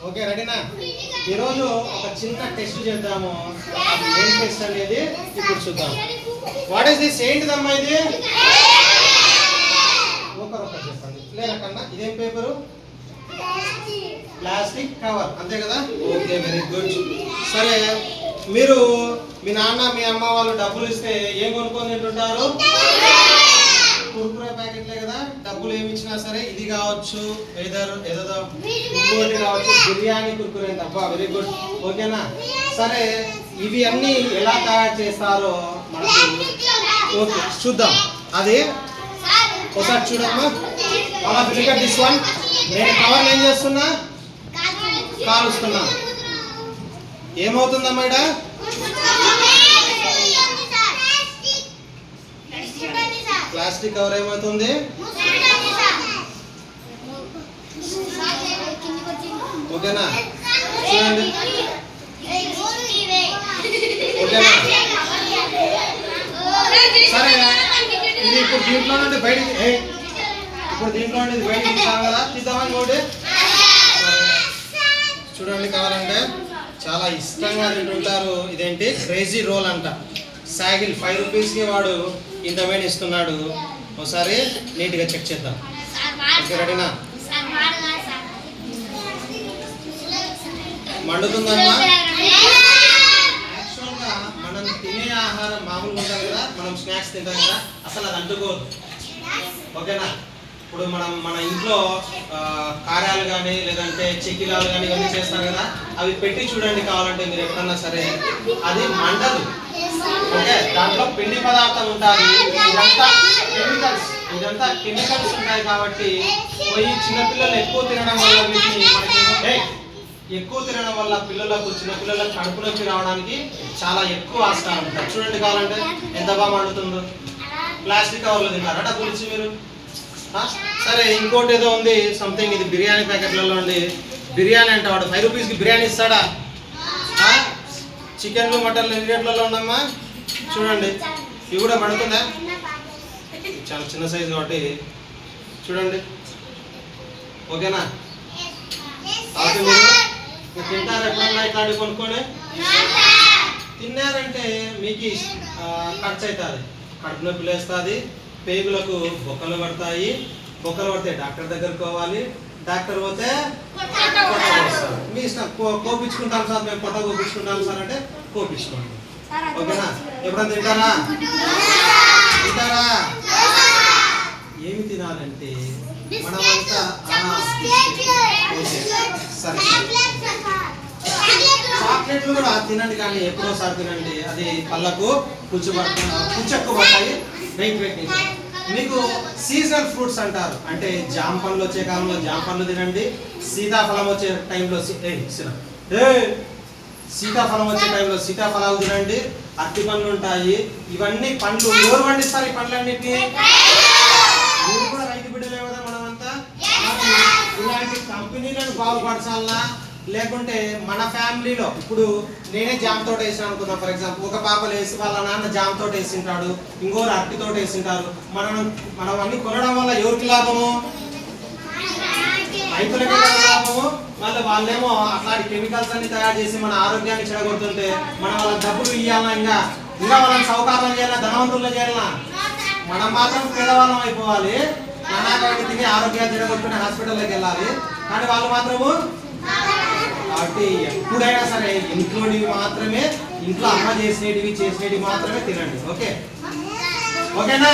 Okay రెడీనా? ఈరోజు ఒక చిన్న టెస్ట్ చేద్దాము. ఏం టెస్ట్ అనేది ఇప్పుడు చూద్దాం. What is this? ఏంటిదమ్మా ఇది? ఒకరొకరు చెప్పండి. లేదా కన్నా ఇదేం పేపరు? ప్లాస్టిక్ కవర్, అంతే కదా? Okay, very good. సరే, మీరు మీ నాన్న మీ అమ్మ వాళ్ళు డబ్బులు ఇస్తే ఏం కొనుక్కొని తింటుంటారు? కుర్కురే ప్యాకెట్లే కదా. డబ్బులు ఏమి ఇచ్చినా సరే, ఇది కావచ్చు ఏదో ఇంకోటి కావచ్చు, బిర్యానీ కుర్కురే తప్ప. వెరీ గుడ్, ఓకేనా? సరే, ఇవి అన్ని ఎలా తయారు చేస్తారో మనకు ఓకే చూద్దాం. అది ఒకసారి చూడమ్మా. అలా బిల్కట్ దిస్ వన్. నేను కవర్ ఏం చేస్తున్నా? కాలుస్తున్నా. ఏమవుతుందమ్మా ఇక్కడ? ప్లాస్టిక్ కవర్ ఏమవుతుంది? ఓకేనా? చూడండి, ఓకేనా? సరే, ఇది ఇప్పుడు దీంట్లో నుండి బయటికి తీసాం కదా, తీద్దామని కూడా చూడండి. కావాలంటే చాలా ఇష్టంగా తింటుంటారు. ఇదేంటి? క్రేజీ రోల్ అంట. సాగిల్ 5 రూపీస్కి వాడు ఇంతమైన ఇస్తున్నాడు. ఒకసారి నీట్గా చెక్ చేద్దాం. ఓకే, రెడీనా? మండుతుందమ్మా. యాక్చువల్గా మనం తినే ఆహారం మామూలుగా ఉంటుంది కదా, మనం స్నాక్స్ తింటాం కదా, అసలు అది అంటుకోదు. ఓకేనా? ఇప్పుడు మన ఇంట్లో కారాలు కానీ లేదంటే చెక్కిలాలు కానీ ఇవన్నీ చేస్తారు కదా, అవి పెట్టి చూడండి కావాలంటే మీరు ఎప్పుడన్నా సరే, అది మంటదు. ఓకే, దాంట్లో పిండి పదార్థం ఉంటుంది. ఇదంతా కెమికల్స్ ఉంటాయి కాబట్టి పోయి చిన్నపిల్లలు ఎక్కువ తినడం వల్ల పిల్లలకు చిన్నపిల్లలకు కడుపు నొప్పి రావడానికి చాలా ఎక్కువ ఆస్కారం ఉంటుంది. చూడండి కావాలంటే ఎంత బాగా మండుతుందో. ప్లాస్టిక్ కవర్లో తింటారా డబ్బులు ఇచ్చి మీరు? సరే, ఇంకోటి ఏదో ఉంది సంథింగ్. ఇది బిర్యానీ ప్యాకెట్లలో ఉంది. బిర్యానీ అంటే వాడు 5 రూపీస్కి బిర్యానీ ఇస్తాడా? చికెన్లు మటన్లు ఎన్ని రేట్లలో ఉన్నామ్మా? చూడండి, ఇవి కూడా పడుతుందా? చాలా చిన్న సైజు కాబట్టి చూడండి. ఓకేనా? కాబట్టి మీరు తింటారు ఎప్పుడన్నా ఇట్లాంటివి కొనుక్కొని? తిన్నారంటే మీకు ఖర్చు అవుతుంది, కడుపు నొప్పి లేస్తుంది, పేగులకు బొక్కలు పడతాయి. బొక్కలు పడితే డాక్టర్ దగ్గరకు పోవాలి. డాక్టర్ పోతే మీ ఇష్టం. కోపించుకుంటాం సార్, మేము పొట్ట కోపించుకుంటాం సార్ అంటే కోపించుకోండి. ఓకేనా? ఎప్పుడన్నా తింటారా? ఏమి తినాలంటే మనమంతా సరే, చాక్లెట్లు కూడా తినండి, కానీ ఎప్పుడోసారి తినండి. అది పళ్ళకు పుచ్చెక్కు పడతాయి. వెయిట్ మీకు సీజనల్ ఫ్రూట్స్ అంటారు. అంటే జామ పండ్లు వచ్చే కాలంలో జామ పండ్లు తినండి. సీతాఫలం వచ్చే టైంలో సీతాఫలం వచ్చే టైంలో సీతాఫలాలు తినండి. అరటి పండ్లు ఉంటాయి. ఇవన్నీ పండ్లు ఎవరు పండిస్తారు? ఈ పండ్లన్నిటినీ మీరు కూడా రైతు బిడ్డలే కదా. మనమంతా ఇలాంటి కంపెనీలను బాగుపరచాలన్నా, లేకుంటే మన ఫ్యామిలీలో ఇప్పుడు నేనే జామ తోట వేసాను అనుకుందాం. ఫర్ ఎగ్జాంపుల్, ఒక పాపలు వేసి వాళ్ళ నాన్న జామ తోట వేసింటాడు, ఇంకోరు అరటి తోట వేసింటారు. మనం అన్ని కొనడం వల్ల ఎవరికి లాభము? రైతులకే లాభము. మళ్ళీ వాళ్ళేమో అట్లాంటి కెమికల్స్ అన్ని తయారు చేసి మన ఆరోగ్యాన్ని చెడగొడుతుంటే మనం వాళ్ళకి డబ్బులు ఇవ్వాలన్నా, ఇంకా వాళ్ళని సౌకర్యం చేయాలా, ధనవంతుల్లో చేయాలన్నా, మనం మాత్రం పేదవాళ్ళం అయిపోవాలి. నానాకాయని తిని ఆరోగ్యాన్ని చెడగొట్టుకుని హాస్పిటల్లోకి వెళ్ళాలి. కానీ వాళ్ళు మాత్రము. కాబట్టి ఎప్పుడైనా సరే ఇంట్లోనివి మాత్రమే, ఇంట్లో అమ్మ చేసినవి మాత్రమే తినండి. ఓకేనా?